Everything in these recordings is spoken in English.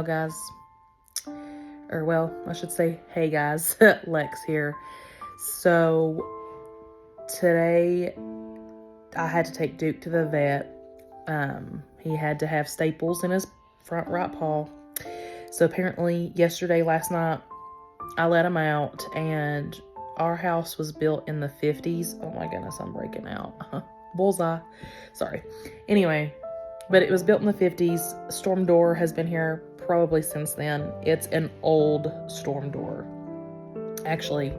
Hello guys, or well, I should say hey guys, Lex here. So today I had to take Duke to the vet. He had to have staples in his front right paw. So apparently last night, I let him out, and our house was built in the 50s. Oh my goodness, I'm breaking out. Bullseye. Sorry. Anyway, but it was built in the 50s. Storm door has been here probably since then. It's an old storm door. Actually,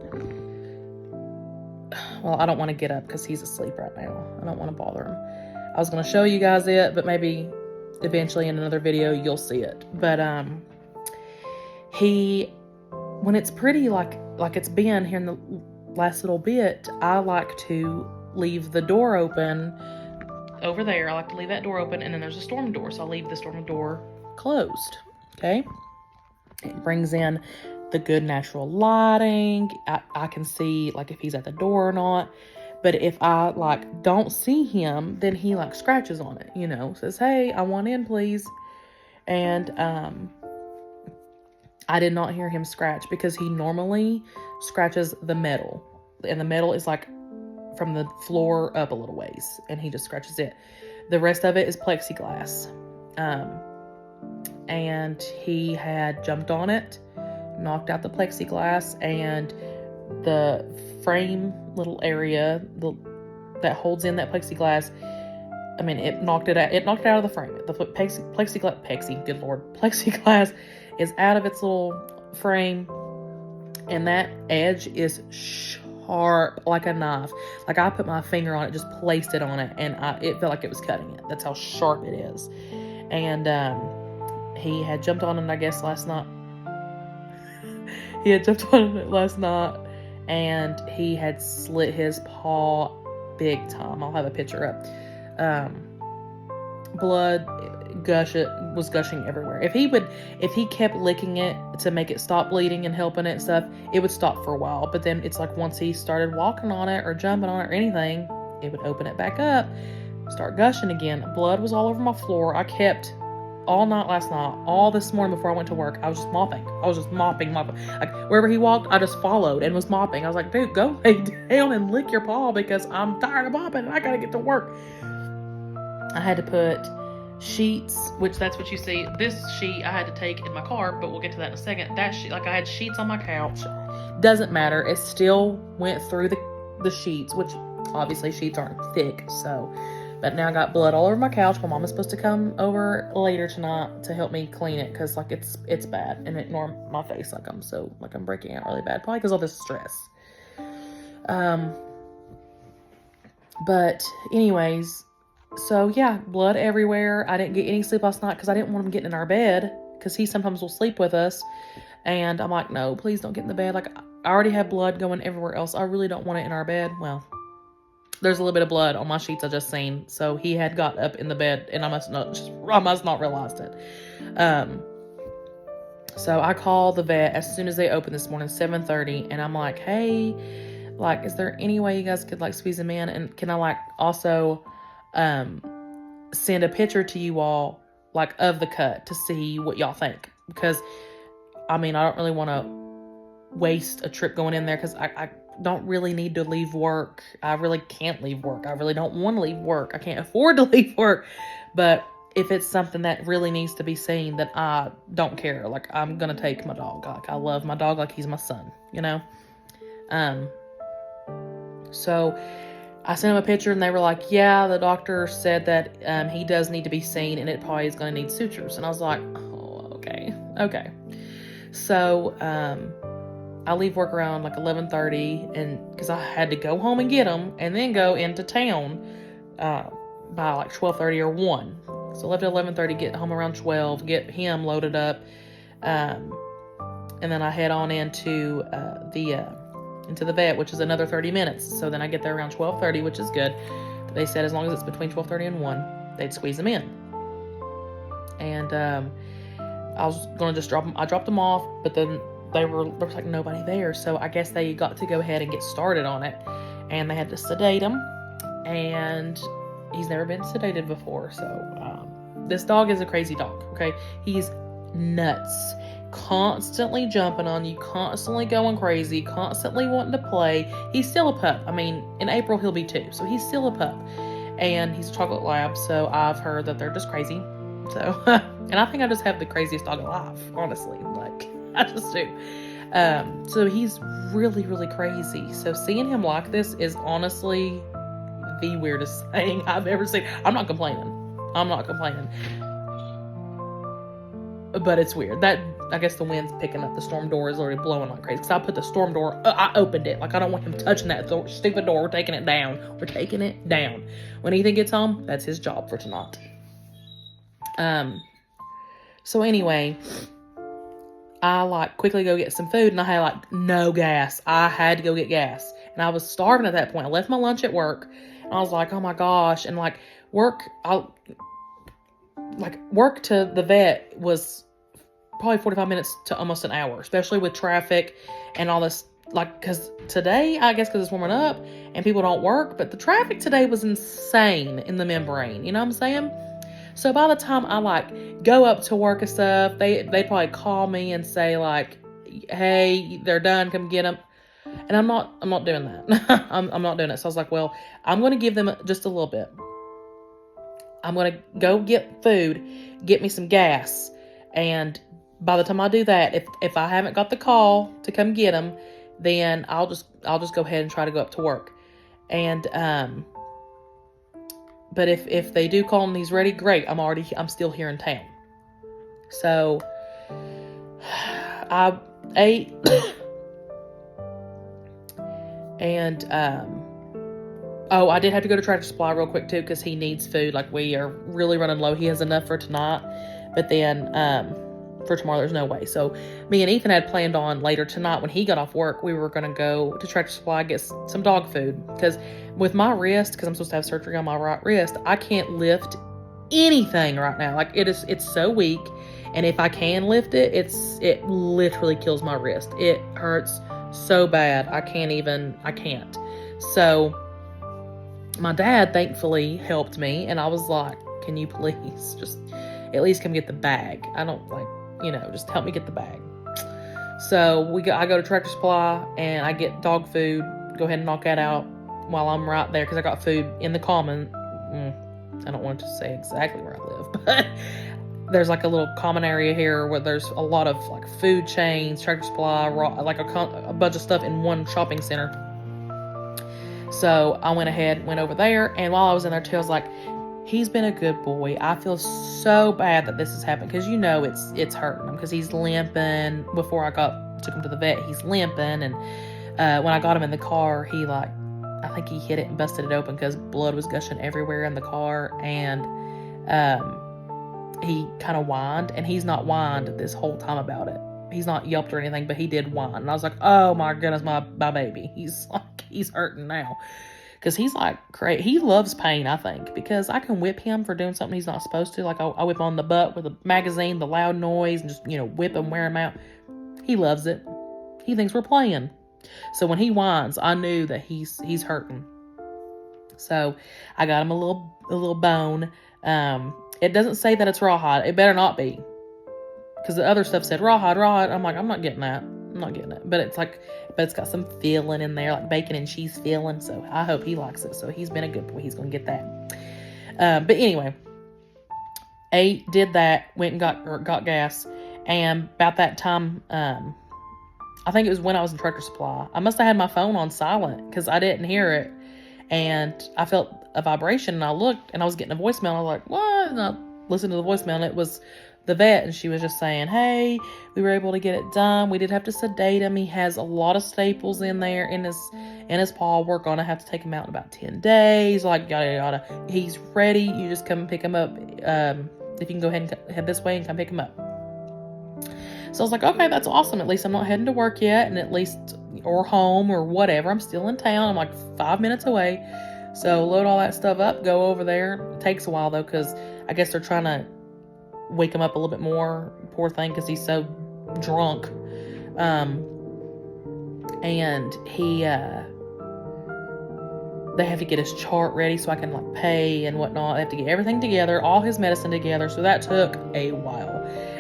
well, I don't want to get up because he's asleep right now. I don't want to bother him. I was going to show you guys it, but maybe eventually in another video you'll see it. But when it's pretty like it's been here in the last little bit, I like to leave the door open over there. I like to leave that door open, and then there's a storm door, so I'll leave the storm door closed. Okay, it brings in the good natural lighting. I can see like if he's at the door or not. But if I like don't see him, then he like scratches on it, says, "Hey, I want in, please." And I did not hear him scratch because he normally scratches the metal, and the metal is like from the floor up a little ways, and he just scratches it. The rest of it is plexiglass. And he had jumped on it, knocked out the plexiglass, and the frame little area that holds in that plexiglass, it knocked it out. It knocked it out of the frame. The plexiglass is out of its little frame, and that edge is sharp like a knife. Like I put my finger on it, just placed it on it, and it felt like it was cutting it. That's how sharp it is. And he had jumped on it, I guess, last night. He had jumped on it last night, and he had slit his paw big time. I'll have a picture up. Blood was gushing everywhere. If he kept licking it to make it stop bleeding and helping it and stuff, it would stop for a while. But then it's like once he started walking on it or jumping on it or anything, it would open it back up, start gushing again. Blood was all over my floor. I kept all night last night, all this morning before I went to work, I was just mopping. Like wherever he walked, I just followed and was mopping. I was like, dude, go lay down and lick your paw because I'm tired of mopping and I gotta get to work. I had to put sheets, which that's what you see. This sheet I had to take in my car, but we'll get to that in a second. That sheet, like I had sheets on my couch. Doesn't matter. It still went through the sheets, which obviously sheets aren't thick, so. But now I got blood all over my couch. My mom is supposed to come over later tonight to help me clean it because like it's bad, and it ignore my face like I'm breaking out really bad, probably because all this stress. But anyways, so yeah, blood everywhere. I didn't get any sleep last night because I didn't want him getting in our bed because he sometimes will sleep with us, and I'm like, no, please don't get in the bed. Like I already have blood going everywhere else. I really don't want it in our bed. Well, there's a little bit of blood on my sheets I just seen. So he had got up in the bed, and I must not realized it. So I called the vet as soon as they opened this morning, 7:30, and I'm like, hey, like, is there any way you guys could like squeeze him in? And can I like also send a picture to you all like of the cut to see what y'all think? Because I don't really want to waste a trip going in there because I don't really need to leave work. I really can't leave work. I really don't want to leave work. I can't afford to leave work. But if it's something that really needs to be seen, then I don't care. Like, I'm going to take my dog. Like, I love my dog like he's my son, So I sent him a picture, and they were like, yeah, the doctor said that he does need to be seen, and it probably is going to need sutures. And I was like, oh, okay. So, I leave work around like 11:30, and because I had to go home and get him and then go into town by like 12:30 or 1. So I left at 11:30, get home around 12, get him loaded up, and then I head on into the vet, which is another 30 minutes. So then I get there around 12:30, which is good. They said as long as it's between 12:30 and 1, they'd squeeze them in. And I was gonna just drop them. I dropped them off, but then there was like nobody there, so I guess they got to go ahead and get started on it, and they had to sedate him, and he's never been sedated before. So this dog is a crazy dog. Okay, he's nuts. Constantly jumping on you, constantly going crazy, constantly wanting to play. He's still a pup. I mean, in April he'll be 2, so he's still a pup. And he's a chocolate lab, so I've heard that they're just crazy. So, and I think I just have the craziest dog alive, honestly. Like, I just do. So he's really, really crazy. So seeing him like this is honestly the weirdest thing I've ever seen. I'm not complaining. But it's weird. That, I guess the wind's picking up. The storm door is already blowing like crazy. Because I put the storm door, I opened it. Like, I don't want him touching that stupid door. We're taking it down. When Ethan gets home, that's his job for tonight. So anyway, I quickly go get some food, and I had no gas. I had to go get gas, and I was starving at that point. I left my lunch at work, and I was like, oh my gosh. And work to the vet was probably 45 minutes to almost an hour, especially with traffic and all this. Because today, I guess because it's warming up and people don't work, but the traffic today was insane in the membrane. You know what I'm saying? So by the time I go up to work and stuff, they probably call me and say hey, they're done, come get them. And I'm not doing that. I'm not doing it. So I was like, well, I'm going to give them just a little bit. I'm going to go get food, get me some gas. And by the time I do that, if I haven't got the call to come get them, then I'll just go ahead and try to go up to work. And, but if they do call and he's ready, great. I'm still here in town. So I ate and, I did have to go to Tractor Supply real quick too, because he needs food. We are really running low. He has enough for tonight, but then, for tomorrow, there's no way. So me and Ethan had planned on later tonight when he got off work, we were going to go to Tractor Supply, get some dog food. Because with my wrist, because I'm supposed to have surgery on my right wrist, I can't lift anything right now. It's so weak. And if I can lift it, it literally kills my wrist. It hurts so bad. I can't. So my dad thankfully helped me. And I was like, can you please just at least come get the bag? I don't just help me get the bag. So I go to Tractor Supply and I get dog food. Go ahead and knock that out while I'm right there, because I got food in the common. I don't want to say exactly where I live, but there's a little common area here where there's a lot of food chains, Tractor Supply, a bunch of stuff in one shopping center. So I went over there, and while I was in there too, I was like, he's been a good boy. I feel so bad that this has happened, because it's hurting him, because he's limping. Before I took him to the vet, he's limping, and when I got him in the car, he I think he hit it and busted it open because blood was gushing everywhere in the car, and he kind of whined, and he's not whined this whole time about it. He's not yelped or anything, but he did whine, and I was like, oh my goodness, my baby, he's hurting now. Because he's crazy. He loves pain, I think, because I can whip him for doing something he's not supposed to. I whip on the butt with a magazine, the loud noise, and just, whip him, wear him out. He loves it. He thinks we're playing. So when he whines, I knew that he's hurting. So I got him a little bone. It doesn't say that it's rawhide. It better not be. Because the other stuff said rawhide. I'm like, I'm not getting that. I'm not getting it. But it's got some filling in there, bacon and cheese filling. So I hope he likes it. So he's been a good boy. He's going to get that. But anyway, did that, went and got gas. And about that time, I think it was when I was in Tractor Supply, I must have had my phone on silent because I didn't hear it. And I felt a vibration, and I looked, and I was getting a voicemail. I was like, what? And I listened to the voicemail, and it was the vet, and she was just saying, hey, we were able to get it done. We did have to sedate him. He has a lot of staples in there in his paw. We're going to have to take him out in about 10 days, yada, yada. He's ready. You just come and pick him up. If you can go ahead and head this way and come pick him up. So I was like, okay, that's awesome. At least I'm not heading to work yet, or home or whatever. I'm still in town. I'm 5 minutes away. So load all that stuff up, go over there. It takes a while though, because I guess they're trying to wake him up a little bit more. Poor thing, because he's so drunk. And they have to get his chart ready so I can pay and whatnot. They have to get everything together, all his medicine together. So that took a while.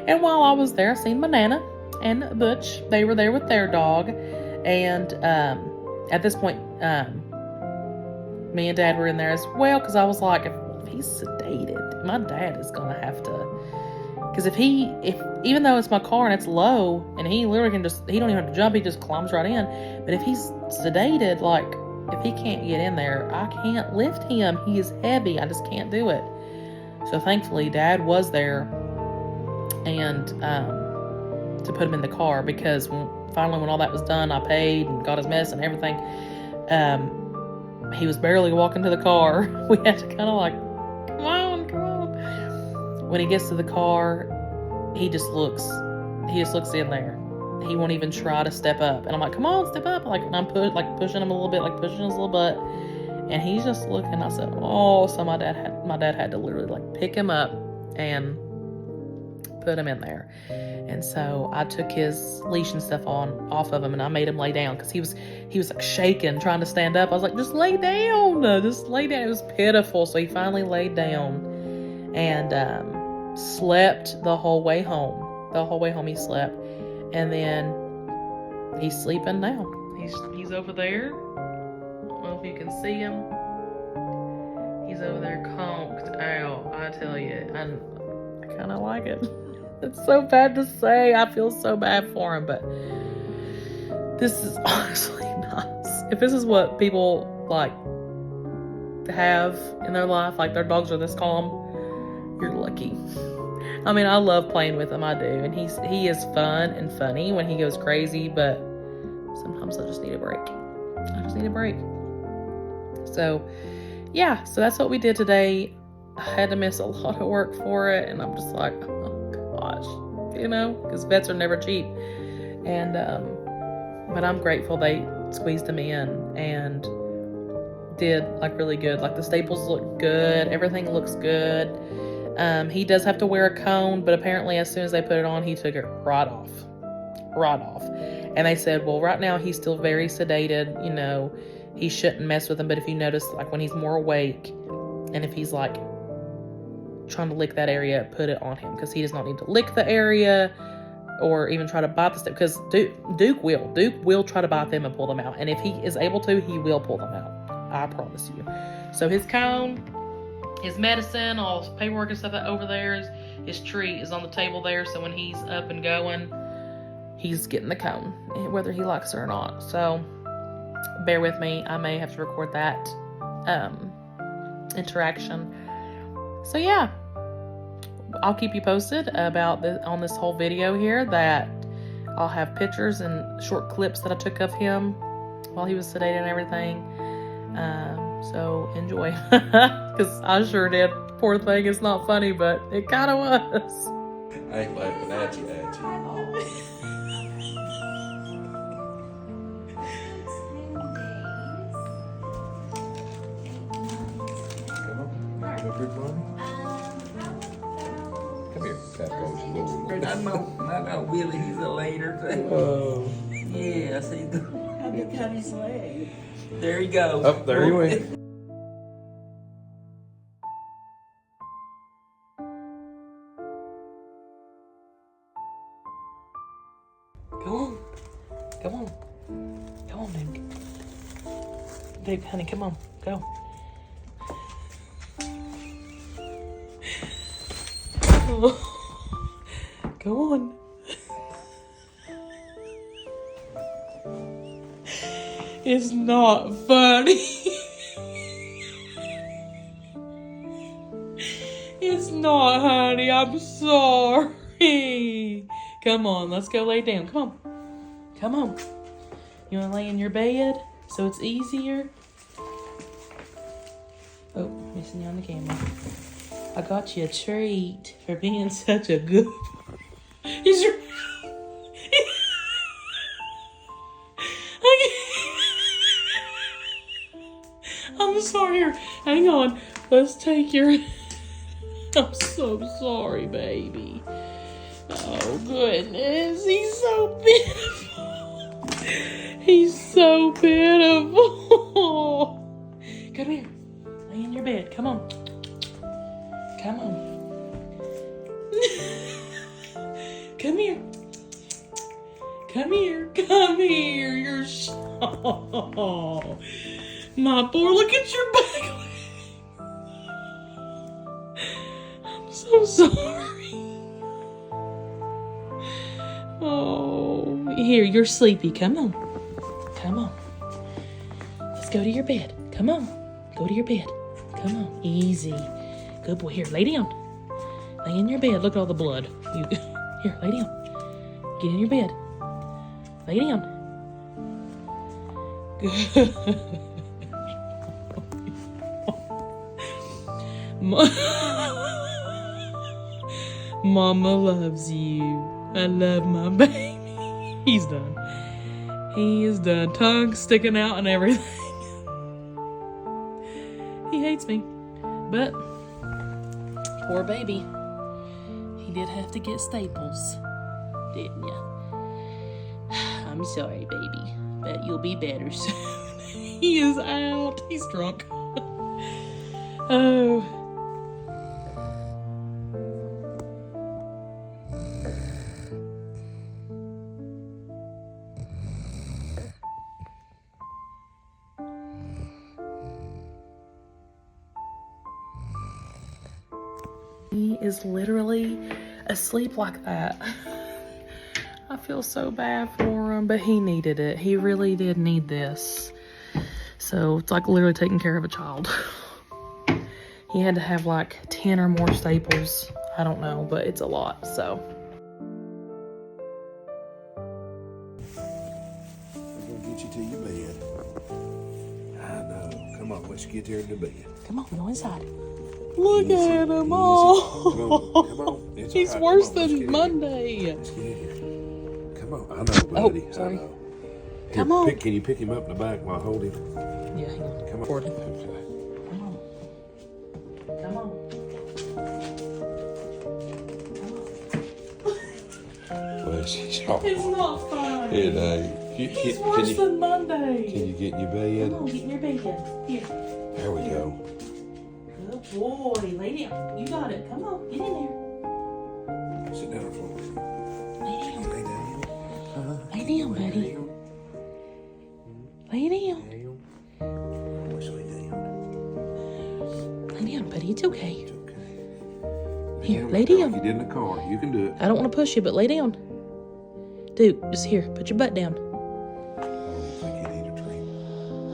And while I was there, I seen Manana and Butch. They were there with their dog. And at this point, me and Dad were in there as well, because I was like, if he's sedated, my dad is going to have to, because if even though it's my car and it's low, and he literally can he don't even have to jump, he just climbs right in. But if he's sedated, like, if he can't get in there, I can't lift him. He is heavy. I just can't do it. So thankfully, Dad was there, and to put him in the car, because finally when all that was done, I paid and got his medicine and everything. He was barely walking to the car. We had to kind of like, come on. When he gets to the car, he just looks in there. He won't even try to step up. And I'm like, come on, step up. Like, and I'm pushing him a little bit, like pushing his little butt. And he's just looking. I said, oh, so my dad had to literally like pick him up and put him in there. And so I took his leash and stuff off of him, and I made him lay down, because he was like shaking, trying to stand up. I was like, just lay down. Just lay down. It was pitiful. So he finally laid down and slept the whole way home. The whole way home he slept. And then he's sleeping now. He's over there. I don't know if you can see him. He's over there conked out. I tell you, I kind of like it. It's so bad to say. I feel so bad for him, but this is honestly nuts. If this is what people like have in their life, like their dogs are this calm, you're lucky. I mean, I love playing with him. I do, and he is fun and funny when he goes crazy, but sometimes I just need a break. So yeah, so that's what we did today. I had to miss a lot of work for it, and I'm just like, oh gosh, because vets are never cheap. And but I'm grateful they squeezed him in and did like really good. Like the staples look good, everything looks good. He does have to wear a cone, but apparently as soon as they put it on, he took it right off. And they said, well, right now he's still very sedated, he shouldn't mess with him. But if you notice, like when he's more awake, and if he's like trying to lick that area, put it on him, because he does not need to lick the area or even try to bite the step, because Duke will try to bite them and pull them out. And if he is able to, he will pull them out. I promise you. So his cone, his medicine, all his paperwork and stuff that over there, his treat is on the table there. So when he's up and going, he's getting the cone, whether he likes it or not. So bear with me. I may have to record that interaction. So yeah, I'll keep you posted about on this whole video here. That I'll have pictures and short clips that I took of him while he was sedated and everything. So enjoy, because I sure did. Poor thing. It's not funny, but it kind of was. I ain't laughing at you. Come here, fat boy. I know Willie, he's a later thing. Oh. Yeah, I see. How they cut his leg. There he goes. Up there he went. Come on, babe, honey, come on, go. Go on. It's not funny. It's not, honey. I'm sorry. Come on, let's go lay down. Come on. You want to lay in your bed so it's easier? Oh, missing you on the camera. I got you a treat for being such a good... Is your... I'm sorry. Here, hang on. Let's take your... I'm so sorry, baby. Oh, goodness. He's so pitiful. He's so pitiful. Come here. Lay in your bed. Come on. Come here. Come here. You're oh, my boy, look at your back. I'm so sorry. Oh, here, you're sleepy. Come on. Come on. Let's go to your bed. Come on. Go to your bed. Come on. Easy. Good boy. Here, lay down. Lay in your bed. Look at all the blood. Here, lay down. Get in your bed. Lay down. Good. Mama loves you. I love my baby. He's done. He is done. Tongue sticking out and everything. He hates me. But, poor baby. He did have to get staples. Didn't ya? I'm sorry, baby. But you'll be better soon. He is out. He's drunk. Oh. He is literally asleep like that. I feel so bad for him, but he needed it. He really did need this. So it's like literally taking care of a child. He had to have like 10 or more staples. I don't know, but it's a lot, so. We're gonna get you to your bed. I know. Come on, let's get there to bed. Come on, go inside. Look at him. Oh, Come on. It's he's all right. worse Come on, let's than get in Monday. here. Let's get in here. Come on. I know, buddy. Oh, sorry. I know. Here, Come on. can you pick him up in the back while I hold him? Yeah, hang on. Come on. Record. Okay. Come on. Come on. Well, she's all. It's not fun. It ain't. He's worse than Monday. Can you get in your bed? Come on, get in your bed. Here. There we go. Good boy. Lay down. You got it. Come on. Get in there. Sit down on the floor. Lay down. Lay down. Lay down, buddy. Lay down. Let's lay down. Lay down, buddy. It's okay. It's okay. Here, lay down. You did in the car. You can do it. I don't want to push you, but lay down. Dude, just here. Put your butt down. I don't think you need a treat.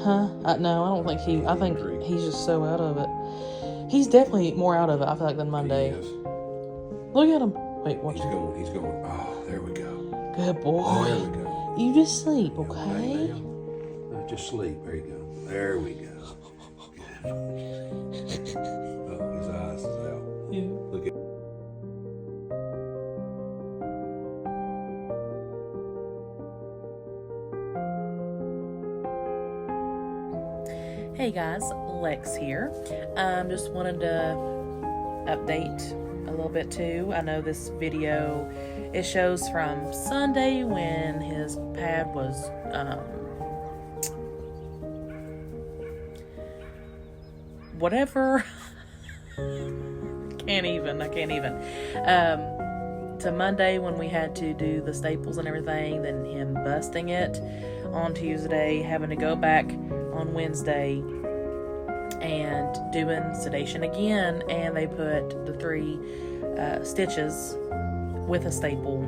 Huh? No, I don't think he. I think he's just so out of it. He's definitely more out of it, I feel like, than Monday. He is. Look at him. Wait, watch He's it. going. He's going. Oh, there we go. Good Oh, there boy. we go. You just sleep, Lay okay? down. Just sleep. There you go. There we go. Good. Oh, his eyes is out. Yeah. Look at. Hey guys, Lex here. Just wanted to update a little bit too. I know this video, it shows from Sunday when his pad was whatever. I can't even. To Monday when we had to do the staples and everything, then him busting it on Tuesday, having to go back on Wednesday and doing sedation again, and they put the 3 stitches with a staple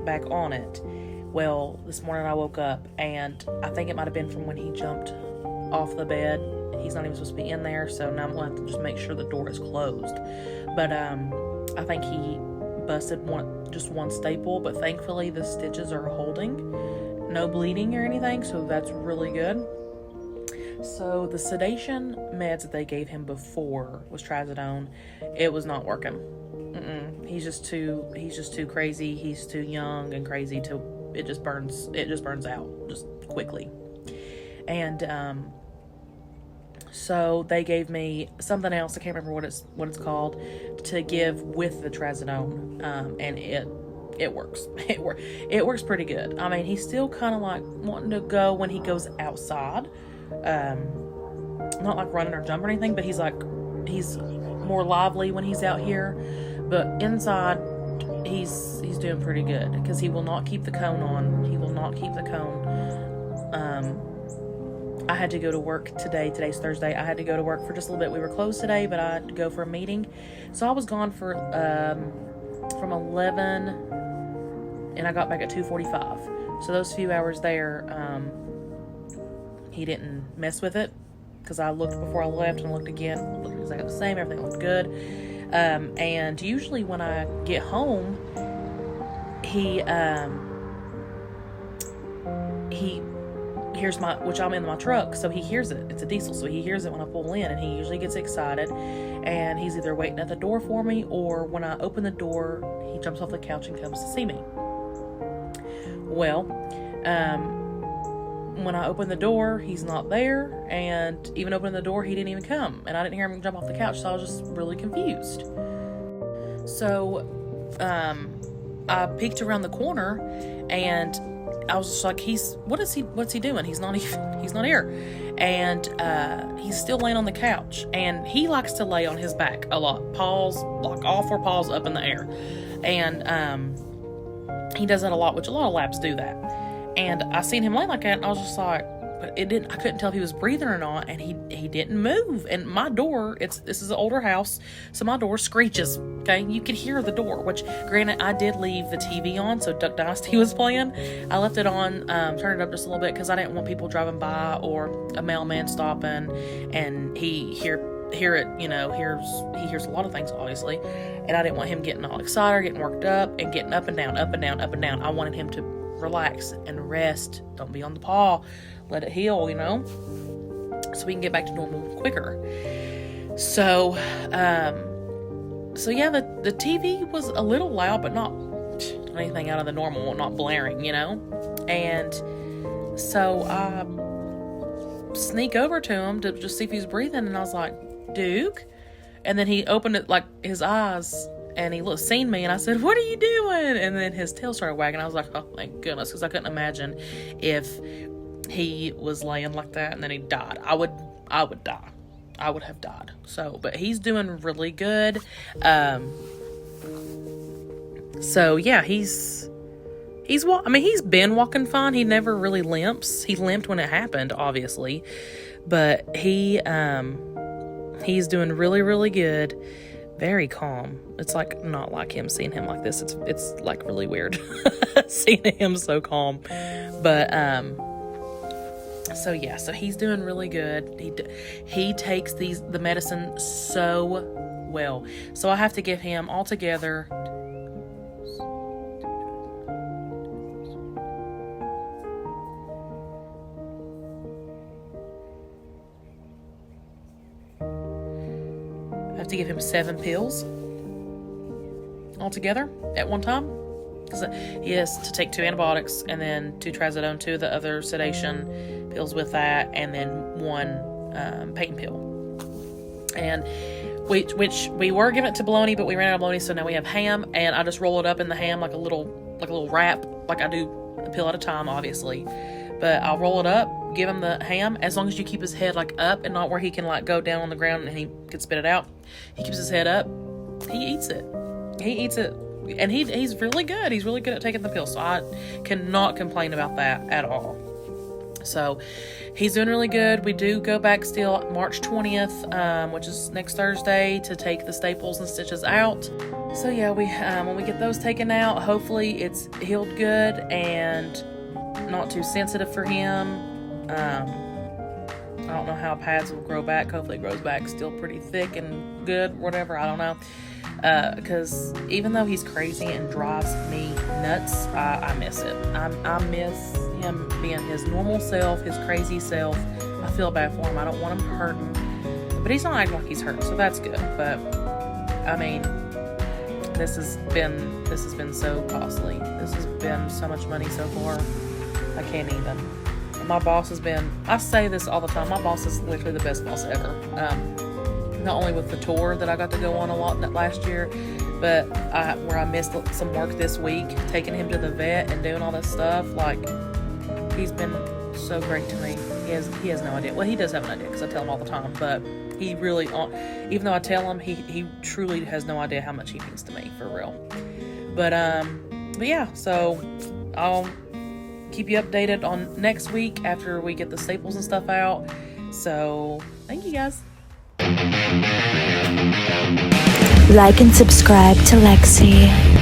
back on it. Well, this morning I woke up and I think it might have been from when he jumped off the bed. He's not even supposed to be in there, so now I'm gonna have to just make sure the door is closed. But I think he busted just one staple, but thankfully the stitches are holding, no bleeding or anything, so that's really good. So the sedation meds that they gave him before was trazodone. It was not working. He's just too crazy. He's too young and crazy to. It just burns out just quickly. And so they gave me something else. I can't remember what it's called to give with the trazodone. And it works. It works pretty good. I mean, he's still kind of like wanting to go when he goes outside. Not like running or jumping or anything, but he's more lively when he's out here. But inside, he's doing pretty good because he will not keep the cone on. He will not keep the cone. I had to go to work today. Today's Thursday. I had to go to work for just a little bit. We were closed today, but I had to go for a meeting. So I was gone for from 11, and I got back at 2:45. So those few hours there, he didn't mess with it because I looked before I left and looked again. It looked exactly the same. Everything looked good. And usually when I get home, he hears which I'm in my truck, so he hears it. It's a diesel, so he hears it when I pull in, and he usually gets excited, and he's either waiting at the door for me, or when I open the door, he jumps off the couch and comes to see me. Well, when I open the door, he's not there, and even opening the door, he didn't even come, and I didn't hear him jump off the couch, so I was just really confused. So, I peeked around the corner, and I was just like, what's he doing? He's not here. And, he's still laying on the couch, and he likes to lay on his back a lot. Paws, like all four paws up in the air. And, he does that a lot, which a lot of labs do that. And I seen him lay like that, and I was just like, but I couldn't tell if he was breathing or not, and he didn't move. And my door, this is an older house, so my door screeches, okay? You could hear the door, which, granted, I did leave the TV on, so Duck Dynasty was playing. I left it on, turned it up just a little bit, because I didn't want people driving by, or a mailman stopping, and he hears a lot of things, obviously, and I didn't want him getting all excited, getting worked up, and getting up and down, up and down, up and down. I wanted him to relax and rest. Don't be on the paw. Let it heal, so we can get back to normal quicker. So yeah, the TV was a little loud, but not anything out of the normal, not blaring, and so I sneak over to him to just see if he's breathing, and I was like, Duke, and then he opened it, like, his eyes, and he seen me, and I said, what are you doing? And then his tail started wagging. I was like, oh, thank goodness, because I couldn't imagine if he was laying like that and then he died. I would die. I would have died. So, but he's doing really good. So yeah, he's been walking fine. He never really limps. He limped when it happened, obviously, but he's doing really, really good. Very calm. It's like not like him, seeing him like this. It's like really weird seeing him so calm. But so yeah, so he's doing really good. He takes the medicine so well. So I have to give him altogether to give him 7 pills altogether at one time, because he has to take 2 antibiotics and then 2 trazodone, 2 of the other sedation pills with that, and then 1 pain pill, and which we were giving it to bologna, but we ran out of bologna, so now we have ham, and I just roll it up in the ham like a little wrap, like I do a pill at a time, obviously, but I'll roll it up, give him the ham, as long as you keep his head like up and not where he can like go down on the ground and he can spit it out. He keeps his head up. He eats it. And he's really good. He's really good at taking the pill. So I cannot complain about that at all. So he's doing really good. We do go back still March 20th, which is next Thursday, to take the staples and stitches out. So yeah, we when we get those taken out, hopefully it's healed good and not too sensitive for him. I don't know how pads will grow back. Hopefully it grows back still pretty thick and good, whatever, I don't know. Because even though he's crazy and drives me nuts, I miss it. I miss him being his normal self, his crazy self. I feel bad for him. I don't want him hurting. But he's not acting like he's hurt, so that's good. But, I mean, this has been so costly. This has been so much money so far. I can't even. My boss has been, I say this all the time, my boss is literally the best boss ever. Not only with the tour that I got to go on a lot last year, but where I missed some work this week, taking him to the vet and doing all this stuff, like, he's been so great to me. He has no idea. Well, he does have an idea, because I tell him all the time, but he really, even though I tell him, he truly has no idea how much he means to me, for real. But yeah, so I'll keep you updated on next week after we get the staples and stuff out. So thank you guys. Like and subscribe to Lexi.